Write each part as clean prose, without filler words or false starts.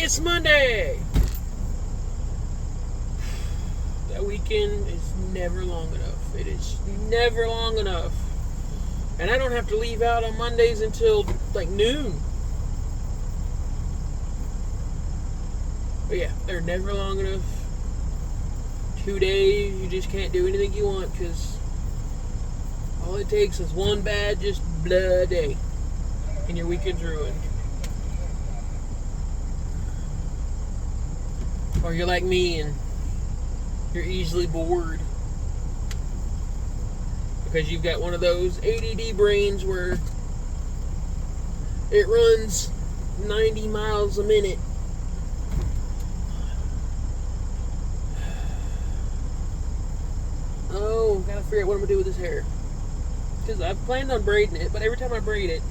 It's Monday! That weekend is never long enough. It is never long enough. And I don't have to leave out on Mondays until like noon. But yeah, they're never long enough. 2 days, you just can't do anything you want because all it takes is one bad, just blah day. And your weekend's ruined. Or you're like me and you're easily bored because you've got one of those ADD brains where it runs 90 miles a minute. Oh, gotta figure out what I'm gonna do with this hair. Because I've planned on braiding it, but every time I braid it,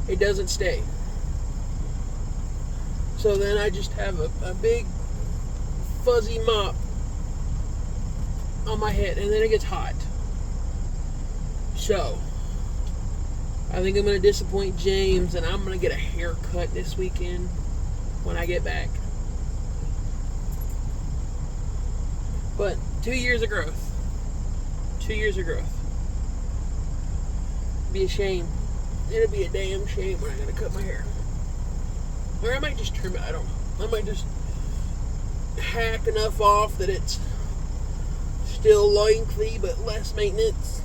it doesn't stay. So then I just have a big fuzzy mop on my head, and then it gets hot. So I think I'm going to disappoint James, and I'm going to get a haircut this weekend when I get back. But 2 years of growth. 2 years of growth. Be a shame. It'll be a damn shame when I got to cut my hair. Or I might just trim it. I don't know. I might just hack enough off that it's still lengthy but less maintenance.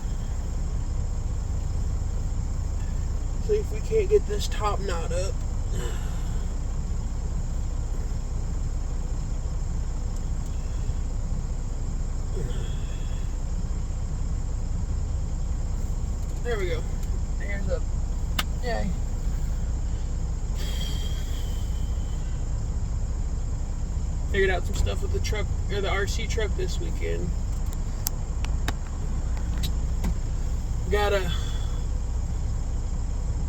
See if we can't get this top knot up. There we go. Hair's up. Yay. Figured out some stuff with the truck, or the RC truck this weekend. Gotta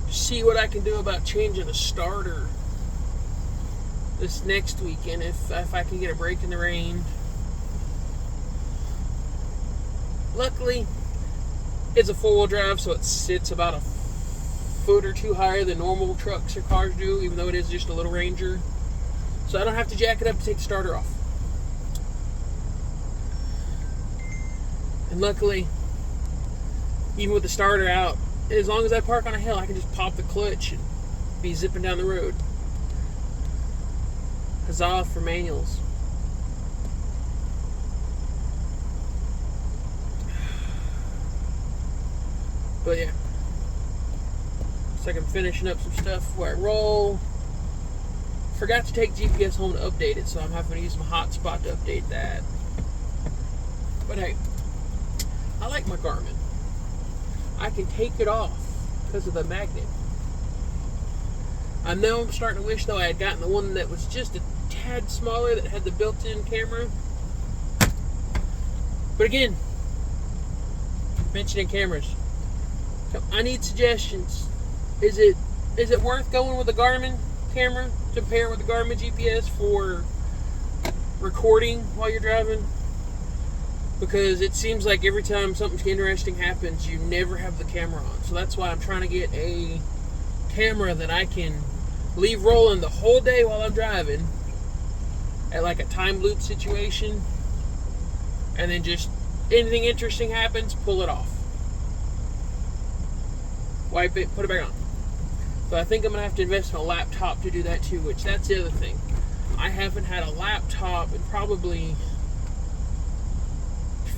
see what I can do about changing a starter this next weekend if I can get a break in the rain. Luckily, it's a four-wheel drive, so it sits about a foot or two higher than normal trucks or cars do, even though it is just a little Ranger. So I don't have to jack it up to take the starter off. And luckily, even with the starter out, as long as I park on a hill, I can just pop the clutch and be zipping down the road. Huzzah for manuals. But yeah. Looks like I'm finishing up some stuff where I roll. Forgot to take GPS home to update it, so I'm having to use my hotspot to update that. But hey, I like my Garmin. I can take it off because of the magnet. I know I'm starting to wish, though, I had gotten the one that was just a tad smaller that had the built-in camera. But again, mentioning cameras, I need suggestions. Is it worth going with a Garmin camera to pair with the Garmin GPS for recording while you're driving? Because it seems like every time something interesting happens, you never have the camera on. So that's why I'm trying to get a camera that I can leave rolling the whole day while I'm driving at like a time loop situation, and then just anything interesting happens, pull it off, wipe it, put it back on. So I think I'm going to have to invest in a laptop to do that too, which that's the other thing. I haven't had a laptop in probably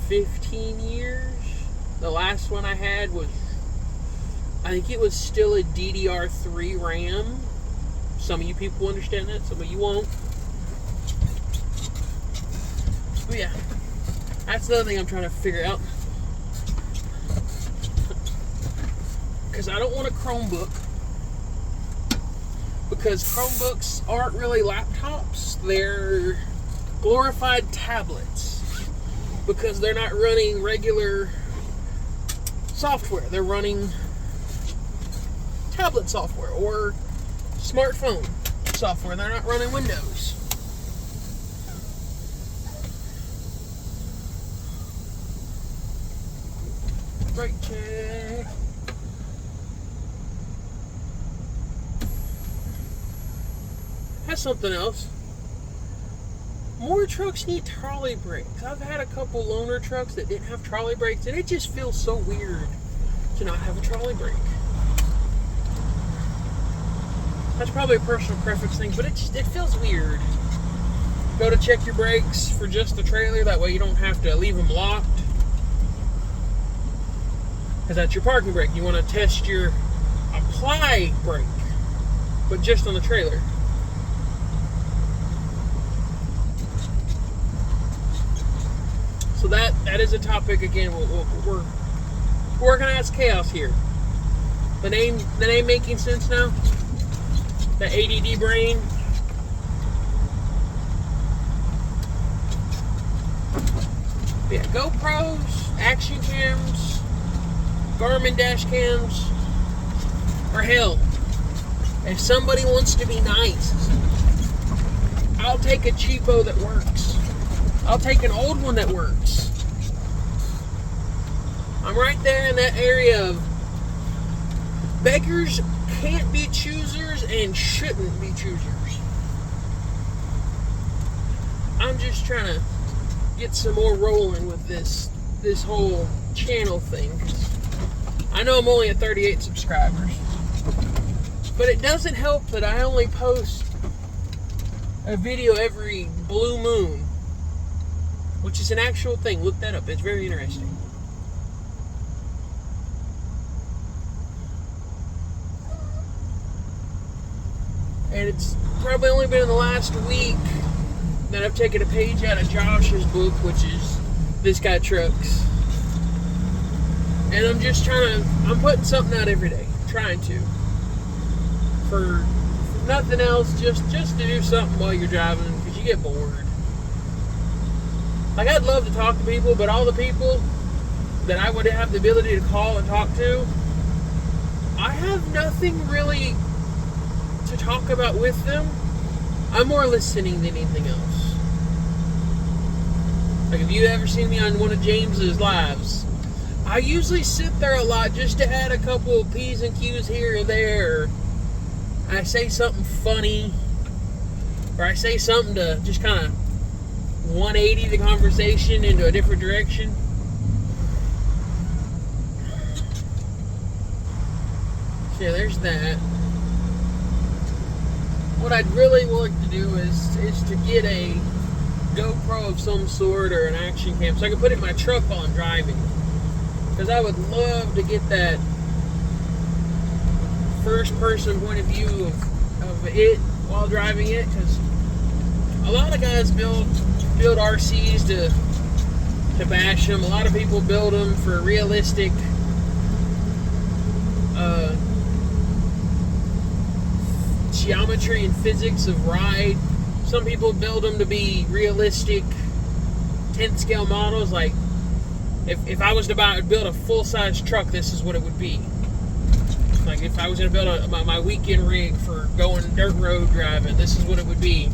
15 years. The last one I had was, I think it was still a DDR3 RAM. Some of you people understand that, some of you won't. But yeah, that's the other thing I'm trying to figure out. Because I don't want a Chromebook. Because Chromebooks aren't really laptops, they're glorified tablets. Because they're not running regular software, they're running tablet software or smartphone software. They're not running Windows. Brake check. That's something else. more trucks need trolley brakes. I've had a couple loaner trucks that didn't have trolley brakes, and it just feels so weird to not have a trolley brake. That's probably a personal preference thing, but it feels weird. Go to check your brakes for just the trailer, that way you don't have to leave them locked. Because that's your parking brake. You want to test your apply brake, but just on the trailer. So that is a topic again. We're working as chaos here. The name making sense now. The ADD brain. Yeah, GoPros, action cams, Garmin dash cams, or hell, if somebody wants to be nice, I'll take a cheapo that works. I'll take an old one that works. I'm right there in that area of beggars can't be choosers and shouldn't be choosers. I'm just trying to get some more rolling with this whole channel thing. I know I'm only at 38 subscribers, but it doesn't help that I only post a video every blue moon, which is an actual thing. Look that up. It's very interesting. And it's probably only been in the last week that I've taken a page out of Josh's book, which is This Guy Trucks. And I'm just I'm putting something out every day. Trying to. For nothing else, just to do something while you're driving, because you get bored. Like, I'd love to talk to people, but all the people that I would have the ability to call and talk to, I have nothing really to talk about with them. I'm more listening than anything else. Like, if you ever seen me on one of James's lives, I usually sit there a lot just to add a couple of P's and Q's here and there. I say something funny, or I say something to just kind of 180 the conversation into a different direction. So yeah, there's that. What I'd really like to do is to get a GoPro of some sort or an action cam so I can put it in my truck while I'm driving. Because I would love to get that first person point of view of it while driving it. Because a lot of guys build RCs to bash them. A lot of people build them for realistic geometry and physics of ride. Some people build them to be realistic 10th scale models. Like, if I was to build a full-size truck, this is what it would be. Like, if I was going to build my weekend rig for going dirt road driving, this is what it would be.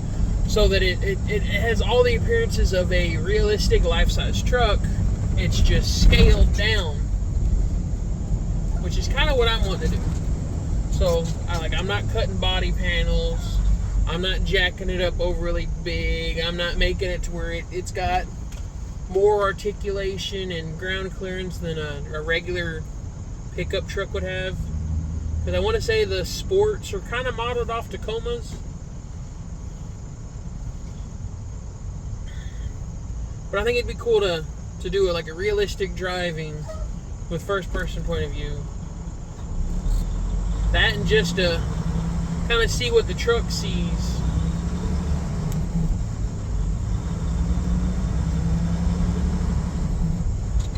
So that it has all the appearances of a realistic life-size truck. It's just scaled down, which is kind of what I'm wanting to do. So, I'm not cutting body panels. I'm not jacking it up overly big. I'm not making it to where it's got more articulation and ground clearance than a regular pickup truck would have. Because I want to say the sports are kind of modeled off Tacomas. But I think it'd be cool to do a realistic driving with first person point of view. That, and just to kind of see what the truck sees.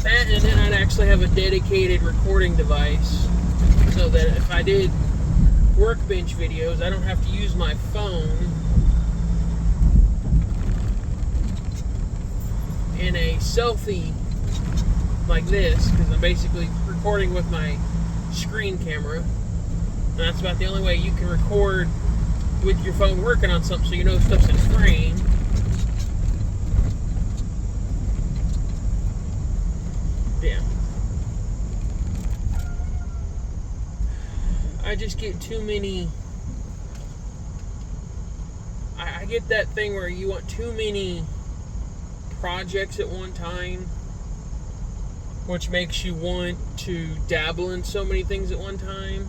That, and then I'd actually have a dedicated recording device so that if I did workbench videos, I don't have to use my phone in a selfie like this, because I'm basically recording with my screen camera. And that's about the only way you can record with your phone working on something, so you know stuff's in frame. Yeah. I just get too many. I get that thing where you want too many projects at one time, which makes you want to dabble in so many things at one time.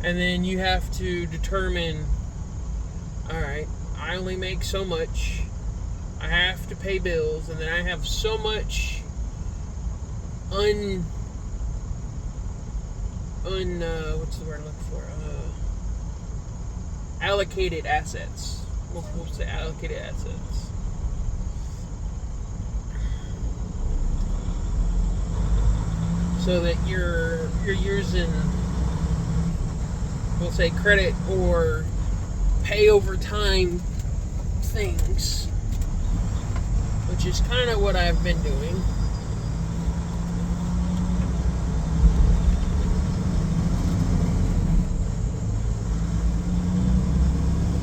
And then you have to determine, alright, I only make so much, I have to pay bills, and then I have so much what's the word I'm looking for? Allocated assets. We'll say allocated assets. So that you're using, we'll say, credit or pay over time things, which is kind of what I've been doing.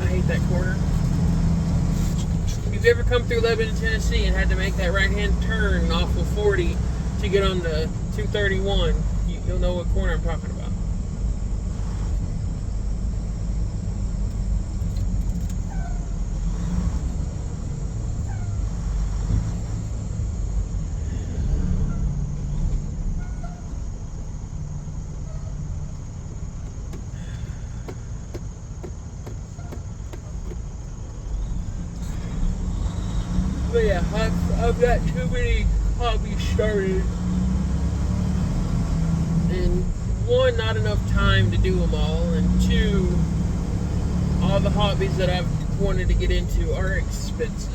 I hate that corner. If you've ever come through Lebanon, Tennessee and had to make that right-hand turn off of 40 to get on the 231, you'll know what corner I'm talking about. But yeah, I've got too many hobbies started, and one, not enough time to do them all, and two, all the hobbies that I've wanted to get into are expensive.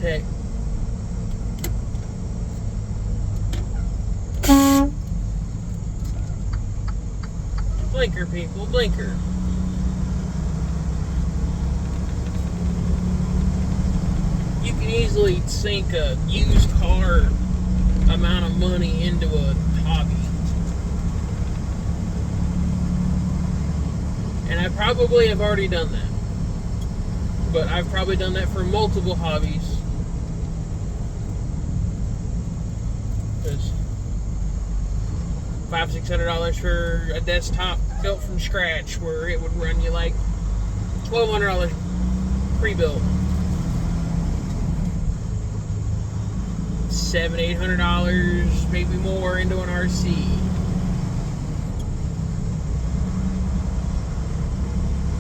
Heck, blinker, people, blinker. You can easily sink a used car amount of money into a hobby. And I probably have already done that. But I've probably done that for multiple hobbies. Because $500-$600 for a desktop built from scratch, where it would run you like $1,200 pre-built, $700-$800 maybe more into an RC.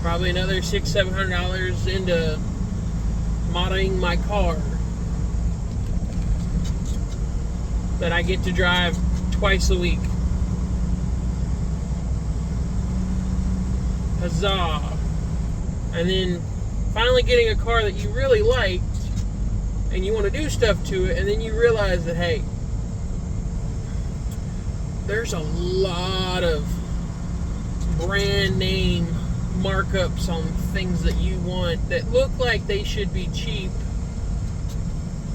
Probably another $600-$700 into modding my car that I get to drive twice a week. Huzzah! And then finally getting a car that you really liked and you want to do stuff to it, and then you realize that, hey, there's a lot of brand name markups on things that you want that look like they should be cheap,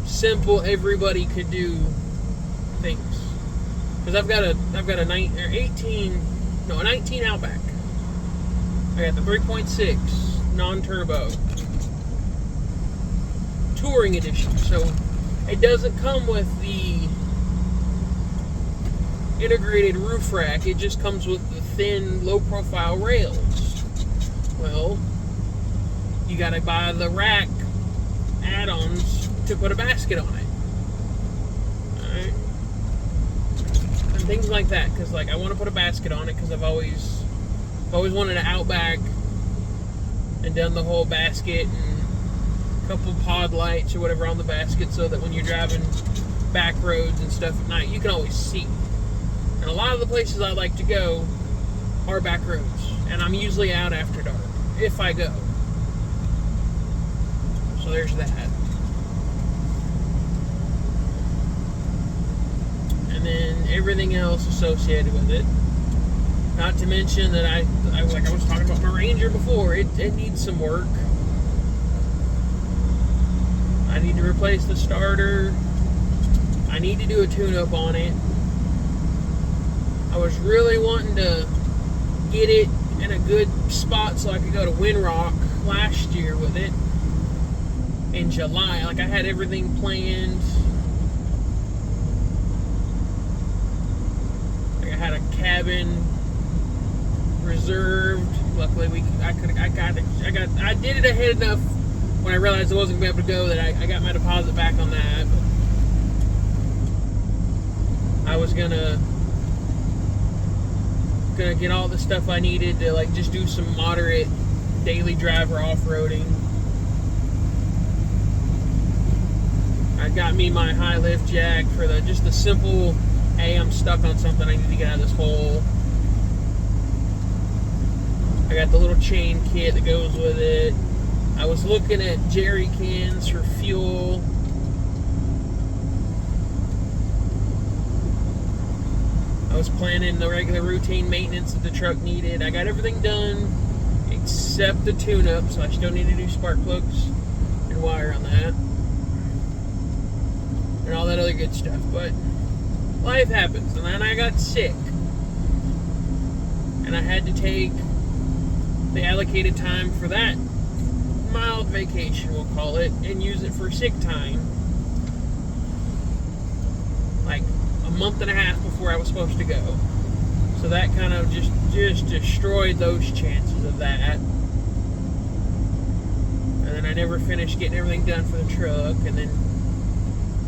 simple, everybody could do things. Because I've got a 19 Outback. I got the 3.6 non-turbo touring edition, so it doesn't come with the integrated roof rack. It just comes with the thin, low-profile rails. Well, you gotta buy the rack add-ons to put a basket on it. Alright? And things like that, because like I want to put a basket on it because I've always wanted an Outback and done the whole basket and a couple pod lights or whatever on the basket, so that when you're driving back roads and stuff at night, you can always see. And a lot of the places I like to go are back roads, and I'm usually out after dark if I go. So there's that. And then everything else associated with it. Not to mention that I was talking about my Ranger before, it needs some work. I need to replace the starter. I need to do a tune-up on it. I was really wanting to get it in a good spot so I could go to Windrock last year with it. in July. Like, I had everything planned. Like, I had a cabin reserved. Luckily, I did it ahead enough when I realized I wasn't going to be able to go that I got my deposit back on that. But I was gonna get all the stuff I needed to, like, just do some moderate daily driver off-roading. I got me my high lift jack for just the simple, hey, I'm stuck on something, I need to get out of this hole. I got the little chain kit that goes with it. I was looking at jerry cans for fuel. I was planning the regular routine maintenance that the truck needed. I got everything done except the tune-up, so I still need to do spark plugs and wire on that. And all that other good stuff. But life happens. And then I got sick. And I had to take the allocated time for that mild vacation, we'll call it, and use it for sick time. Like a month and a half before I was supposed to go. So that kind of just destroyed those chances of that. And then I never finished getting everything done for the truck. And then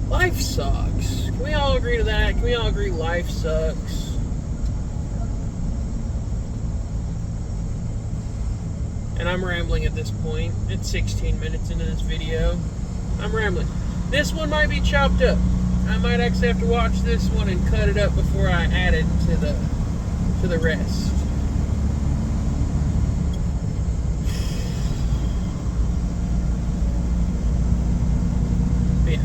life sucks. Can we all agree to that? Can we all agree life sucks? And I'm rambling at this point. It's 16 minutes into this video. I'm rambling. This one might be chopped up. I might actually have to watch this one and cut it up before I add it to the rest. But yeah.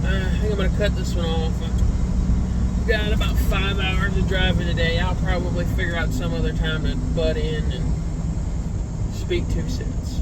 I think I'm going to cut this one off. I've got about 5 hours of driving today. I'll probably figure out some other time to butt in and speak 2 cents.